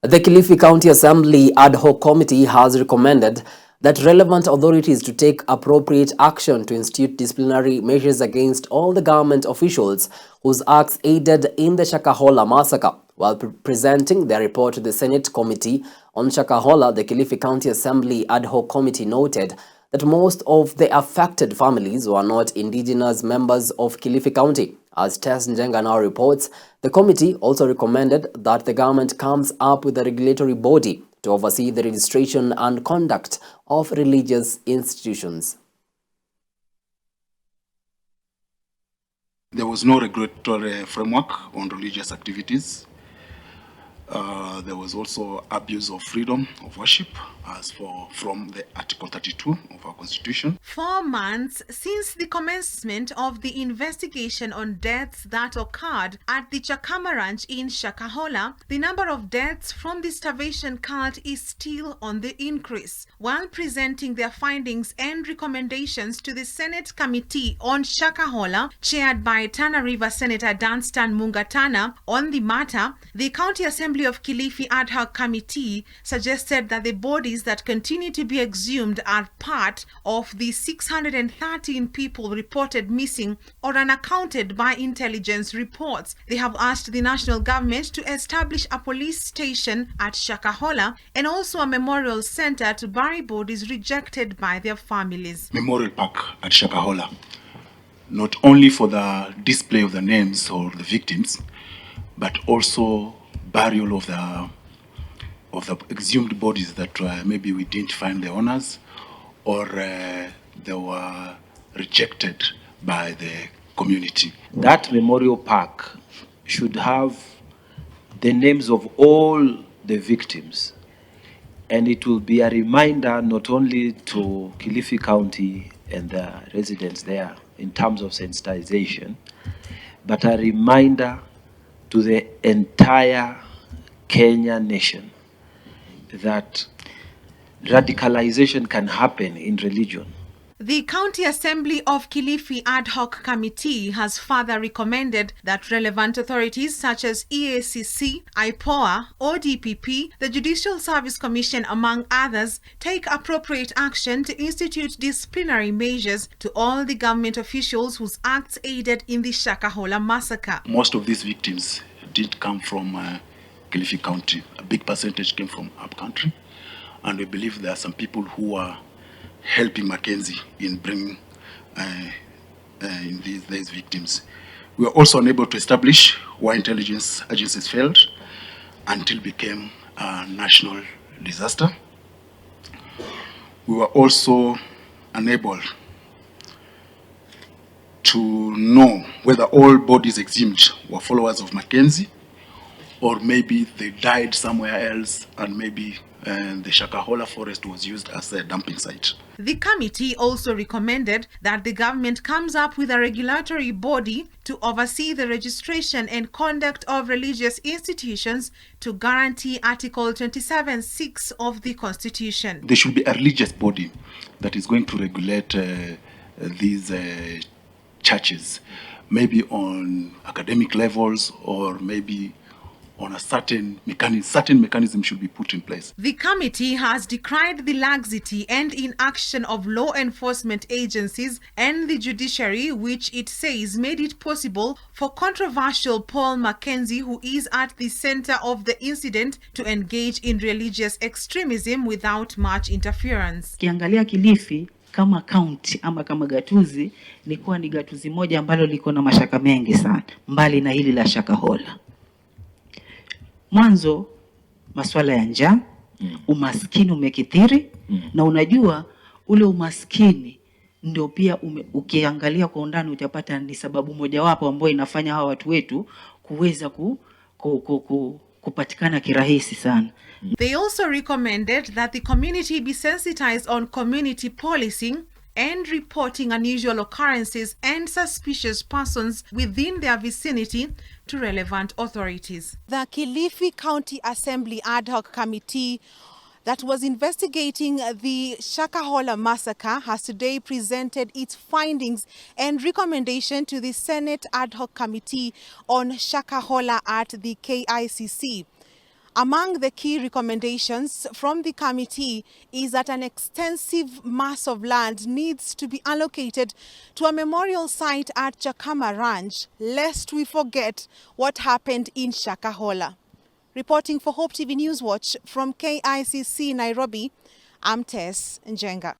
The Kilifi County Assembly Ad Hoc Committee has recommended that relevant authorities to take appropriate action to institute disciplinary measures against all the government officials whose acts aided in the Shakahola massacre. While presenting their report to the Senate Committee on Shakahola, the Kilifi County Assembly Ad Hoc Committee noted that most of the affected families were not indigenous members of Kilifi County. As Tess Njenga now reports, the committee also recommended that the government comes up with a regulatory body to oversee the registration and conduct of religious institutions. There was no regulatory framework on religious activities. There was also abuse of freedom of worship from the Article 32 of our Constitution. 4 months since the commencement of the investigation on deaths that occurred at the Chakama Ranch in Shakahola, the number of deaths from the starvation cult is still on the increase. While presenting their findings and recommendations to the Senate Committee on Shakahola, chaired by Tana River Senator Danstan Mungatana, on the matter, the County Assembly of Kilifi Ad Hoc Committee suggested that the bodies that continue to be exhumed are part of the 613 people reported missing or unaccounted by intelligence reports. They have asked the national government to establish a police station at Shakahola and also a memorial center to bury bodies rejected by their families. Memorial Park at Shakahola, not only for the display of the names of the victims, but also burial of the exhumed bodies that maybe we didn't find the owners, or they were rejected by the community. That memorial park should have the names of all the victims, and it will be a reminder not only to Kilifi County and the residents there in terms of sensitization, but a reminder to the entire Kenya nation that radicalization can happen in religion. The County Assembly of Kilifi Ad Hoc Committee has further recommended that relevant authorities such as EACC, IPOA, ODPP, the Judicial Service Commission, among others, take appropriate action to institute disciplinary measures to all the government officials whose acts aided in the Shakahola massacre. Most of these victims did come from Kilifi County. A big percentage came from upcountry, and we believe there are some people who are helping Mackenzie in bringing in these victims. We were also unable to establish why intelligence agencies failed until it became a national disaster. We were also unable to know whether all bodies exhumed were followers of Mackenzie, or maybe they died somewhere else, and maybe the Shakahola forest was used as a dumping site. The committee also recommended that the government comes up with a regulatory body to oversee the registration and conduct of religious institutions to guarantee Article 27(6) of the Constitution. There should be a religious body that is going to regulate these churches, maybe on academic levels, or maybe on a certain mechanism should be put in place. The committee has decried the laxity and inaction of law enforcement agencies and the judiciary, which it says made it possible for controversial Paul Mackenzie, who is at the center of the incident, to engage in religious extremism without much interference. Kiangalia Kilifi kama county ama kama gatuzi, likuwa ni gatuzi moja ambalo liko na mashaka mengi sana, mbali na hili la Shakahola. Mwanzo masuala ya njaa, umaskini umekithiri, na unajua ule umaskini ndio pia ukiangalia kwa undani utapata ni sababu mojawapo ambayo inafanya hawa watu wetu kuweza kupatikana kirahisi sana. They also recommended that the community be sensitized on community policing and reporting unusual occurrences and suspicious persons within their vicinity to relevant authorities. The Kilifi County Assembly Ad Hoc Committee that was investigating the Shakahola massacre has today presented its findings and recommendation to the Senate Ad Hoc Committee on Shakahola at the KICC. Among the key recommendations from the committee is that an extensive mass of land needs to be allocated to a memorial site at Chakama Ranch, lest we forget what happened in Shakahola. Reporting for Hope TV Newswatch from KICC Nairobi, I'm Tess Njenga.